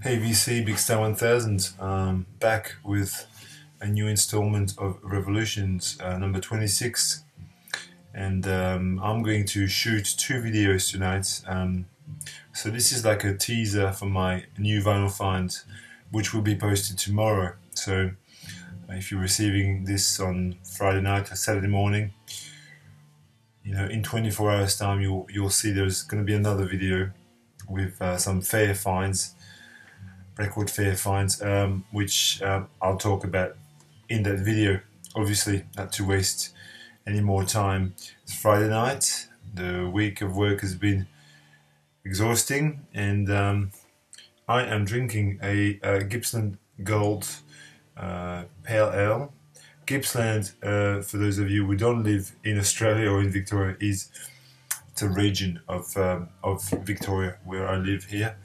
Hey VC, Big Star 1000, back with a new installment of Revolutions, number 26, and I'm going to shoot two videos tonight. So this is like a teaser for my new vinyl find, which will be posted tomorrow. So if you're receiving this on Friday night or Saturday morning, in 24 hours time you'll see there's going to be another video with some fair finds, record fair finds, which I'll talk about in that video. Obviously, not to waste any more time. It's Friday night. The week of work has been exhausting, and I am drinking a Gippsland Gold Pale Ale. Gippsland, for those of you who don't live in Australia or in Victoria, it's a region of Victoria where I live here.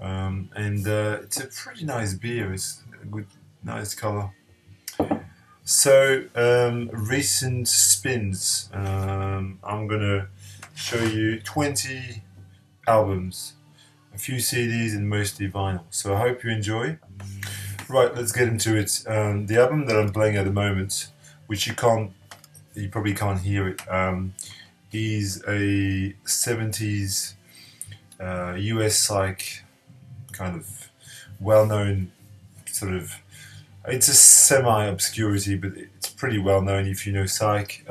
And it's a pretty nice beer. It's a good, nice color. So recent spins. I'm gonna show you 20 albums, a few CDs, and mostly vinyl. So I hope you enjoy. Right, let's get into it. The album that I'm playing at the moment, which you probably can't hear it, is a 70s US Psych kind of well-known sort of, it's a semi-obscurity, but it's pretty well-known if you know Psych.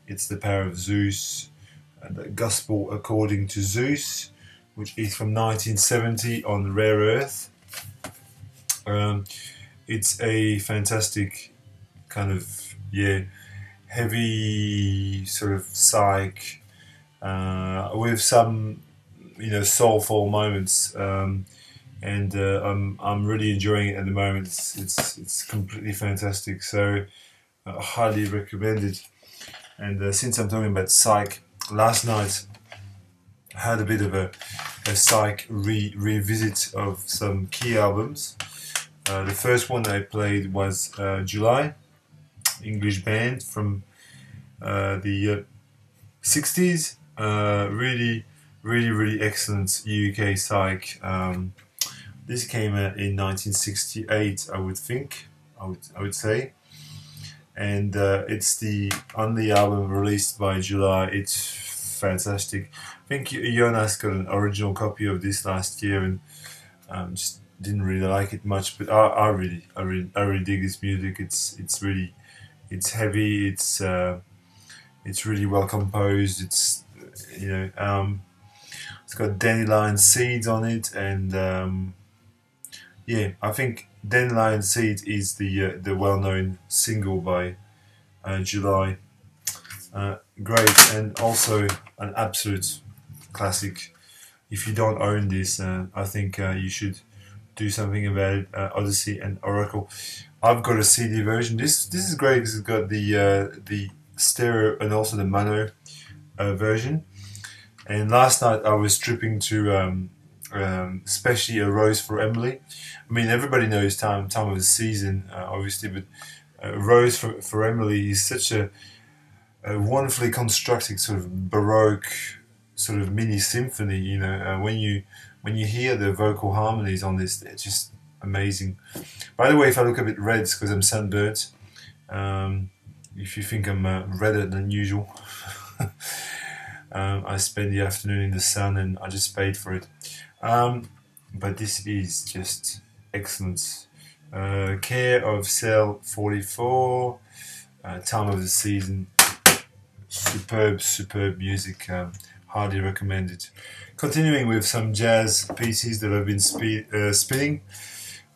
It's The Power of Zeus, the Gospel According to Zeus, which is from 1970 on Rare Earth. It's a fantastic kind of, heavy sort of Psych, with some soulful moments, and I'm really enjoying it at the moment. It's completely fantastic, so highly recommended. And since I'm talking about Psych, last night I had a bit of a Psych revisit of some key albums. The first one I played was July, English band from the 60s. Really excellent UK Psych. This came out in 1968, I would think. I would say, and it's the only album released by July. It's fantastic. I think Jonas got an original copy of this last year, and just didn't really like it much. But I really dig this music. It's heavy. It's really well composed. It's it's got Dandelion Seeds on it, and I think Dandelion Seeds is the well-known single by July. Great, and also an absolute classic. If you don't own this, I think you should do something about it. Odyssey and Oracle. I've got a CD version. This is great because it's got the stereo and also the mono version. And last night I was tripping to especially A Rose for Emily. I mean, everybody knows time of the season, obviously, but Rose for Emily is such a wonderfully constructed sort of Baroque sort of mini symphony. When you hear the vocal harmonies on this, they're just amazing. By the way, if I look a bit red, it's because I'm sunburnt. If you think I'm redder than usual, I spend the afternoon in the sun and I just paid for it. But this is just excellent. Care of Cell 44, Time of the Season, superb music, highly recommended. Continuing with some jazz pieces that I've been spinning.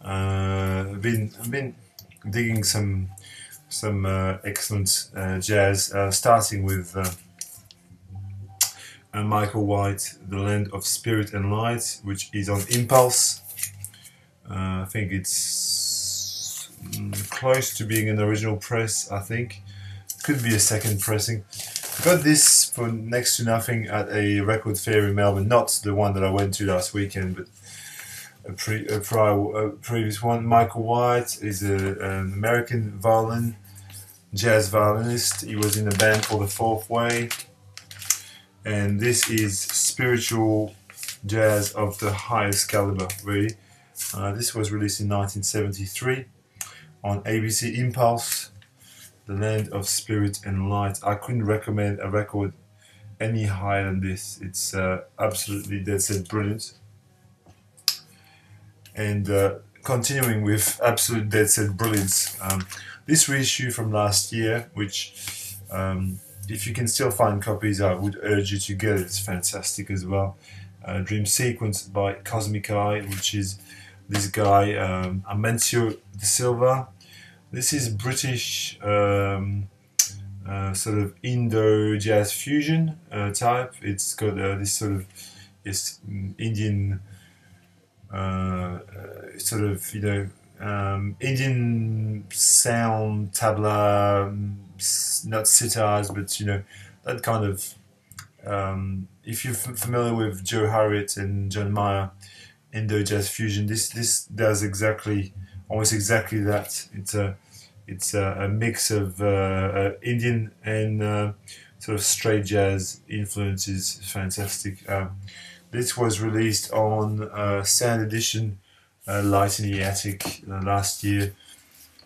I've been digging some excellent jazz, starting with Michael White, The Land of Spirit and Light, which is on Impulse. I think it's close to being an original press. I think could be a second pressing. Got this for next to nothing at a record fair in Melbourne, not the one that I went to last weekend, but a previous one. Michael White is an American jazz violinist. He was in a band called The Fourth Way, and this is Spiritual jazz of the highest caliber, really. This was released in 1973 on ABC Impulse, The Land of Spirit and Light. I couldn't recommend a record any higher than this. It's absolutely dead set brilliant. And continuing with absolute dead set brilliance, this reissue from last year, which if you can still find copies, I would urge you to get it. It's fantastic as well. Dream Sequence by Cosmic Eye, which is this guy Amancio de Silva. This is British sort of Indo jazz fusion type. It's got this sort of Indian sort of, you know, Indian sound, tabla, not sitars, but you know, that kind of. If you're familiar with Joe Harriet and John Mayer, Indo jazz fusion, this does almost exactly that. It's a mix of Indian and sort of straight jazz influences. Fantastic. This was released on Sound Edition, Light in the Attic last year.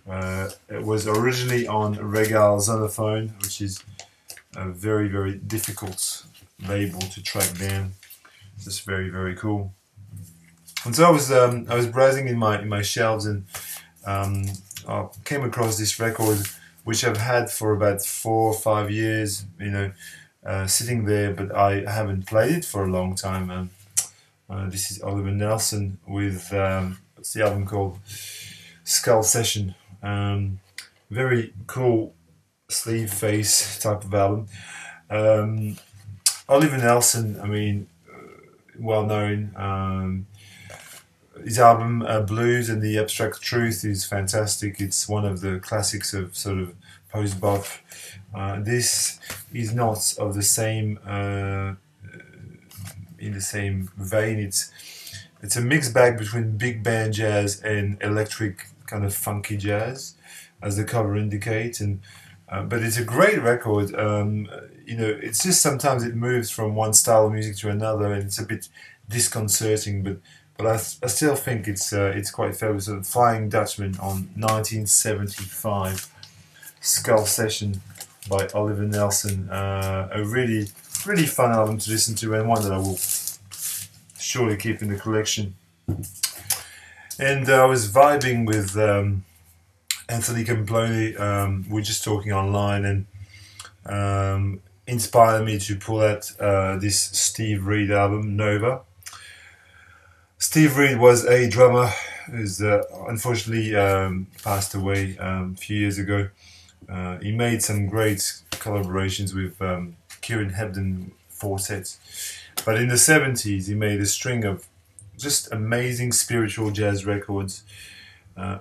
It was originally on Regal Zonophone, which is a very, very difficult label to track down. Just very, very cool. And so I was browsing in my shelves, and I came across this record, which I've had for about 4 or 5 years, you know, sitting there, but I haven't played it for a long time. This is Oliver Nelson with what's the album called? Skull Session. Very cool sleeve face type of album. Oliver Nelson, I mean, well known. His album Blues and the Abstract Truth is fantastic. It's one of the classics of sort of post-bop. This is not of the same in the same vein. It's a mixed bag between big band jazz and electric kind of funky jazz, as the cover indicates. And but it's a great record. You know, it's just sometimes it moves from one style of music to another, and it's a bit disconcerting. But I still think it's quite fair. With a Flying Dutchman on 1975, Skull Session by Oliver Nelson. A really fun album to listen to, and one that I will surely keep in the collection. And I was vibing with Anthony Camploni. We're just talking online, and inspired me to pull out this Steve Reed album, Nova. Steve Reed was a drummer who's unfortunately passed away a few years ago. He made some great collaborations with Kieran Hebden Quartet, but in the 70s he made a string of just amazing spiritual jazz records,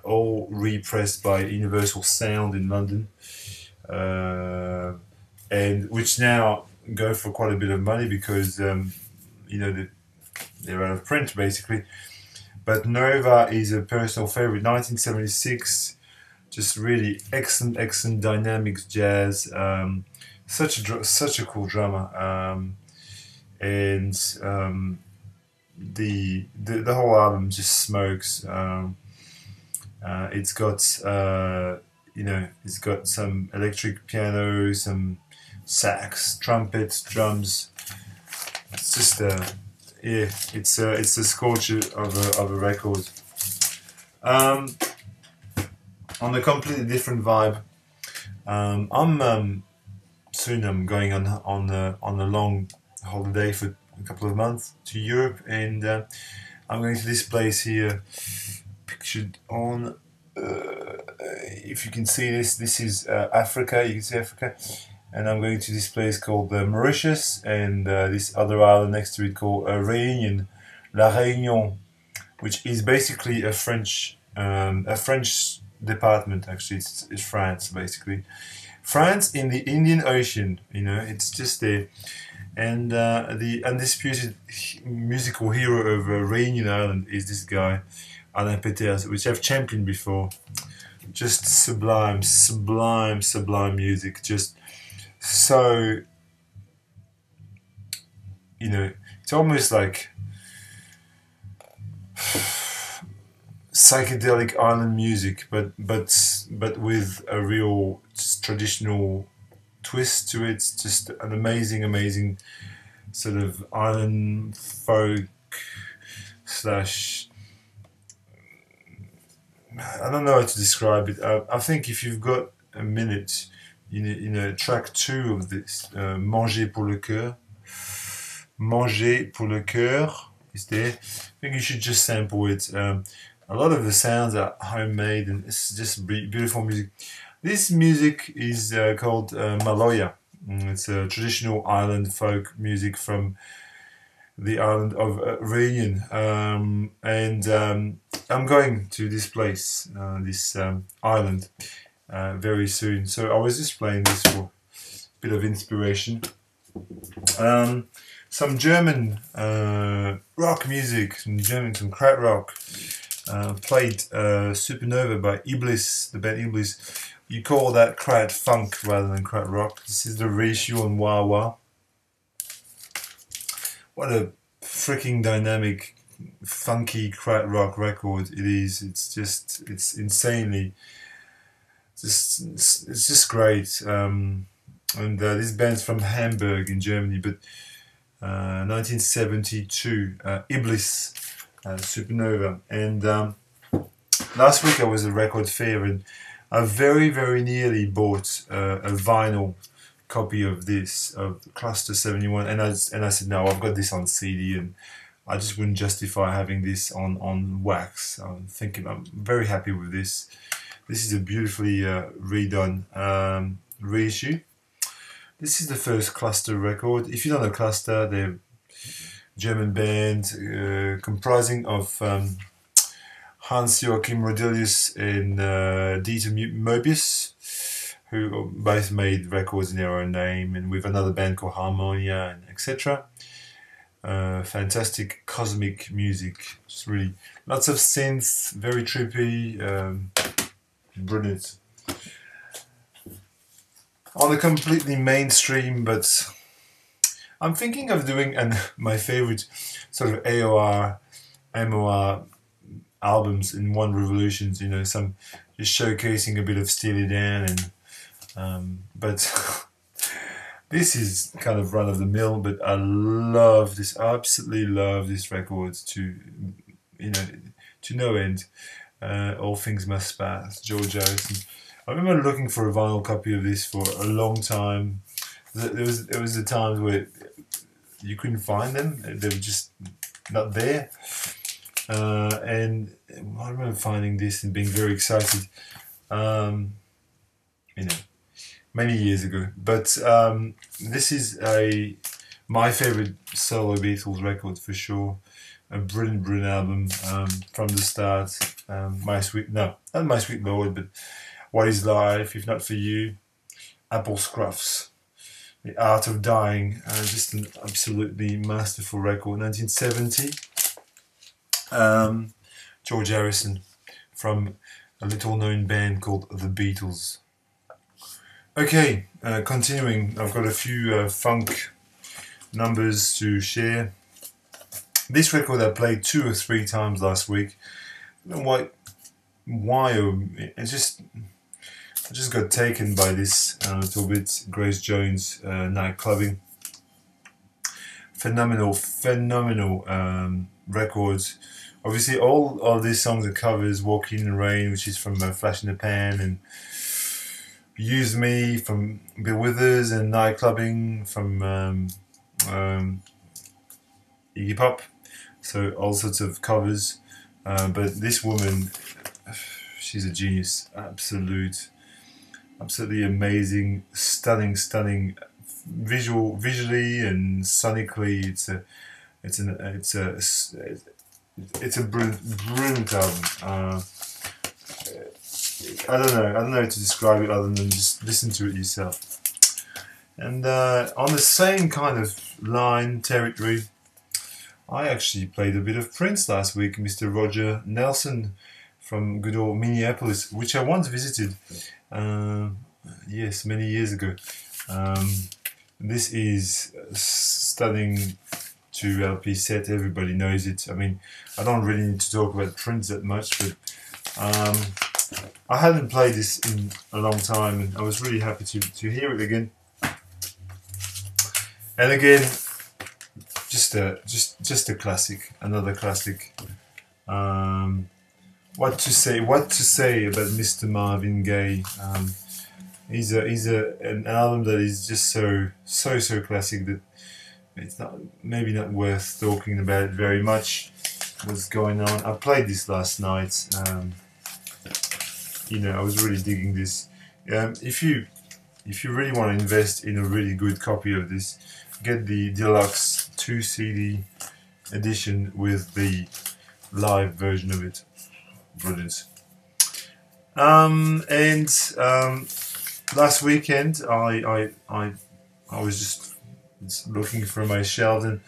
all repressed by Universal Sound in London, and which now go for quite a bit of money because you know, they're out of print basically. But Nova is a personal favorite. 1976, just really excellent dynamic jazz. Such a cool drummer, and the whole album just smokes. It's got you know, it's got some electric piano, some sax, trumpet, drums. It's just yeah, it's a scorcher of a record. On a completely different vibe, soon I'm going on a long holiday for a couple of months to Europe, and I'm going to this place here, pictured on. If you can see this is Africa. You can see Africa. And I'm going to this place called Mauritius, and this other island next to it called Réunion, La Réunion, which is basically a French department. Actually, it's France basically. France in the Indian Ocean. You know, it's just there. And the undisputed musical hero of Réunion Island is this guy, Alain Peters, which I've championed before. Just sublime music. Just so, you know, it's almost like psychedelic island music, but with a real traditional twist to it. It's just an amazing sort of island folk slash. I don't know how to describe it. I think if you've got a minute, you know, track 2 of this, Manger pour le cœur. Manger pour le cœur is there. I think you should just sample it. A lot of the sounds are homemade and it's just beautiful music. This music is called Maloya. It's a traditional island folk music from the island of Réunion. I'm going to this place, this island, very soon. So I was just playing this for a bit of inspiration. Some German rock music, some Krat rock. Played Supernova by Iblis, the band Iblis. You call that Krat funk rather than Krat rock. This is the ratio on Wah Wah. What a freaking dynamic, funky Krat rock record it is. It's insanely, it's just great. And this band's from Hamburg in Germany, but 1972, Iblis, Supernova. And last week I was at Record Fair and I very nearly bought a vinyl copy of this, of Cluster 71, and I said no, I've got this on CD and I just wouldn't justify having this on wax. I'm very happy with this. This is a beautifully redone reissue. This is the first Cluster record. If you don't know Cluster, they're a German band comprising of Hans-Joachim Rodelius and Dieter Moebius, who both made records in their own name, and with another band called Harmonia, and etc. Fantastic cosmic music. Just really lots of synths, very trippy, brilliant. On a completely mainstream, but I'm thinking of doing my favorite sort of AOR, MOR albums in one revolutions. You know, some just showcasing a bit of Steely Dan and. But this is kind of run of the mill, but I love this, I absolutely love this record to no end. All Things Must Pass, George Harrison. I remember looking for a vinyl copy of this for a long time. There was the times where you couldn't find them, they were just not there. And I remember finding this and being very excited. You know, many years ago, but this is my favorite solo Beatles record for sure. A brilliant album from the start. Not My Sweet Lord, but What Is Life, If Not For You, Apple Scruffs, The Art of Dying, just an absolutely masterful record. 1970, George Harrison from a little known band called The Beatles. Okay, continuing, I've got a few funk numbers to share. This record I played 2 or 3 times last week. I don't know why I just got taken by this little bit. Grace Jones, Night Clubbing. Phenomenal records. Obviously all these songs are covers. Walking in the Rain, which is from Flash in the Pan, and Use Me from Bill Withers, and Night Clubbing from Iggy Pop. So all sorts of covers. But this woman, she's a genius. Absolutely amazing, stunning, visually and sonically. It's a brilliant album. I don't know how to describe it other than just listen to it yourself. And on the same kind of territory, I actually played a bit of Prince last week, Mr. Roger Nelson from good old Minneapolis, which I once visited, yes, many years ago. This is stunning 2 LP set, everybody knows it. I mean, I don't really need to talk about Prince that much, but Um, I hadn't played this in a long time, and I was really happy to hear it again. And again, just a classic, another classic. What to say about Mr. Marvin Gaye? He's an album that is just so classic that it's maybe not worth talking about it very much. What's going on? I played this last night. You know, I was really digging this. If you really want to invest in a really good copy of this, get the deluxe 2 CD edition with the live version of it. Brilliant. Last weekend I was just looking for my shelves, and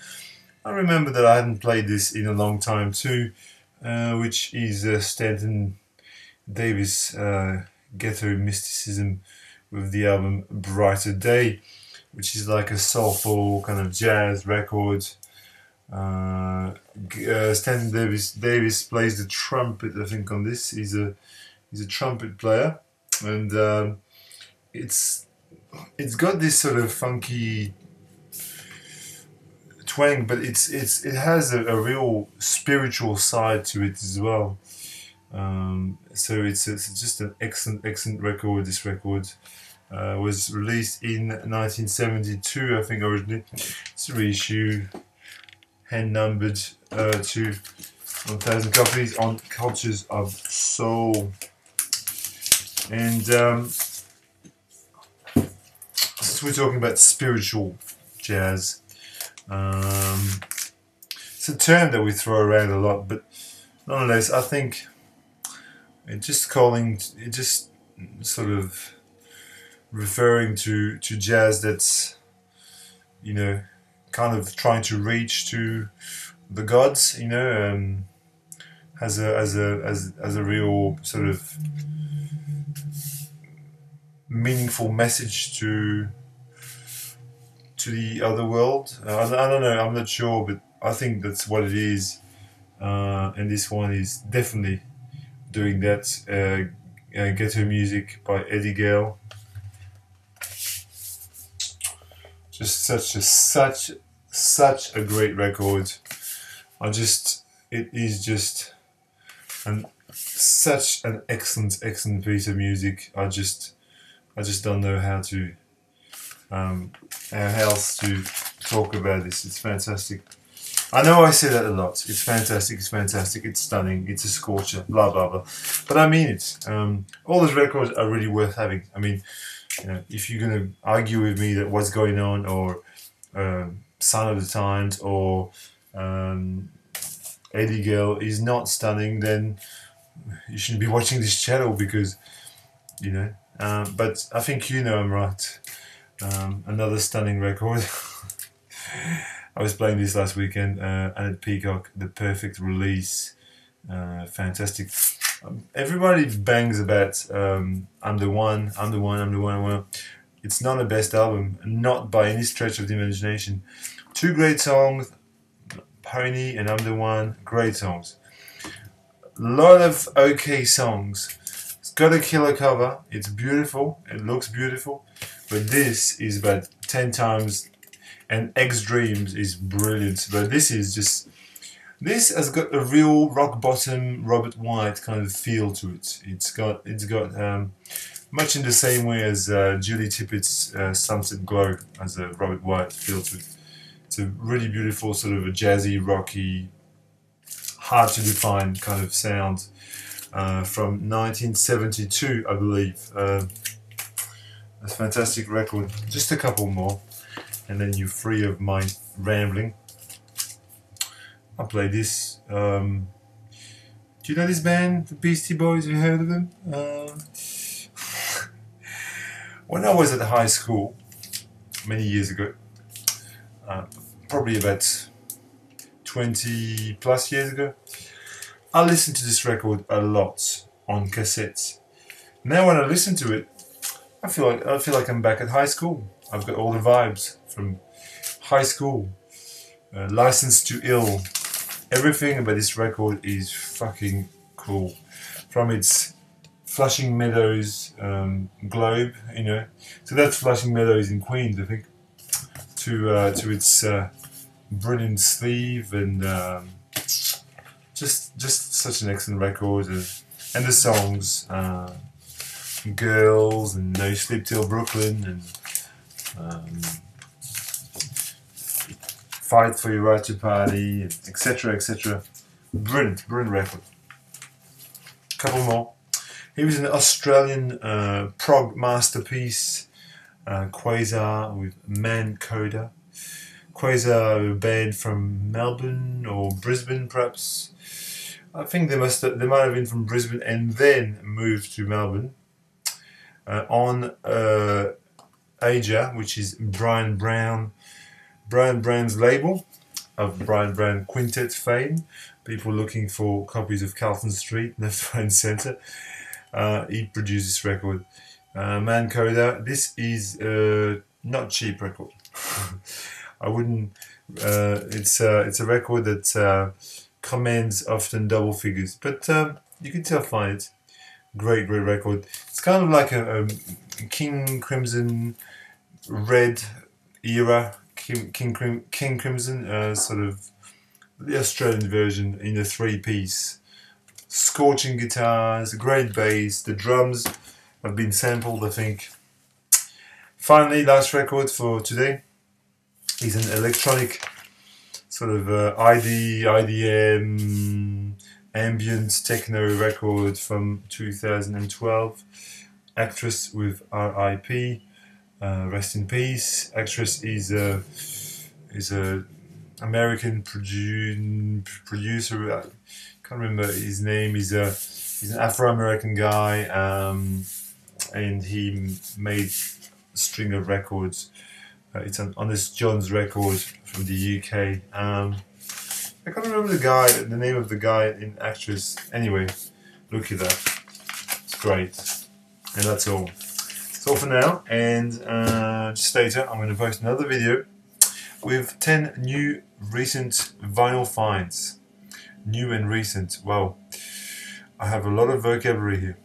I remember that I hadn't played this in a long time too, which is Stanton Davis Ghetto Mysticism with the album Brighter Day, which is like a soulful kind of jazz record. Stanton Davis plays the trumpet, I think, on this. He's a trumpet player, and it's got this sort of funky twang, but it has a real spiritual side to it as well. So it's just an excellent record. This record was released in 1972, I think, originally. It's a reissue, hand numbered to 1,000 copies on Cultures of Soul. And since we're talking about spiritual jazz, it's a term that we throw around a lot, but nonetheless, I think it just sort of referring to jazz that's, you know, kind of trying to reach to the gods, you know, has a real sort of meaningful message to the other world. I don't know, I'm not sure, but I think that's what it is, and this one is definitely doing that. Ghetto Music by Eddie Gale. Just such a great record. It is just such an excellent piece of music. I just don't know how else to talk about this. It's fantastic. I know I say that a lot. It's fantastic, it's stunning, it's a scorcher, blah blah blah. But I mean it. All those records are really worth having. I mean, you know, if you're gonna argue with me that What's Going On or Sign of the Times or Eddie Gale is not stunning, then you shouldn't be watching this channel, because, you know. But I think you know I'm right. Another stunning record. I was playing this last weekend, and at Peacock, The Perfect Release. Fantastic. Everybody bangs about I'm the one. It's not a best album, not by any stretch of the imagination. 2 great songs, Pony and I'm the One, great songs. A lot of okay songs. It's got a killer cover, it's beautiful, it looks beautiful, but this is about 10 times, and X Dreams is brilliant, but this has got a real rock bottom Robert White kind of feel to it. It's got much in the same way as Julie Tippett's Sunset Glow has a Robert White feel to it. It's a really beautiful sort of a jazzy, rocky, hard to define kind of sound from 1972, I believe. A fantastic record. Just a couple more, and then you're free of my rambling. I'll play this. Do you know this band, the Beastie Boys? Have you heard of them? When I was at high school, many years ago, probably about 20 plus years ago, I listened to this record a lot on cassettes. Now when I listen to it, I feel like I'm back at high school. I've got all the vibes from high school. Licensed to Ill. Everything about this record is fucking cool. From its Flushing Meadows globe, you know. So that's Flushing Meadows in Queens, I think. To its brilliant sleeve and just such an excellent record, and the songs, Girls and No Sleep Till Brooklyn and Fight for Your Right to Party, etc., etc. Brilliant record. Couple more. Here is an Australian prog masterpiece, Quasar with Man Coda. Quasar, a band from Melbourne or Brisbane, perhaps. I think they might have been from Brisbane and then moved to Melbourne. On Aja, which is Brian Brown's label of Brian Brown Quintet fame. People looking for copies of Carlton Street, left, right, and centre. He produced this record. Man Coda. This is not cheap record. I wouldn't. It's a record that commands often double figures, but you can still find it. Great record. It's kind of like a King Crimson Red era. King Crimson, sort of the Australian version in a 3-piece. Scorching guitars, great bass, the drums have been sampled, I think. Finally, last record for today is an electronic sort of IDM, ambient techno record from 2012. Actress with R.I.P. Rest in peace. Actress is a American producer. I can't remember his name. He's an Afro-American guy, and he made a string of records. It's an Honest John's record from the UK. I can't remember the name of the guy in Actress. Anyway, look at that. It's great. And that's all. That's all for now. And just later, I'm going to post another video with 10 new recent vinyl finds. New and recent. Wow. I have a lot of vocabulary here.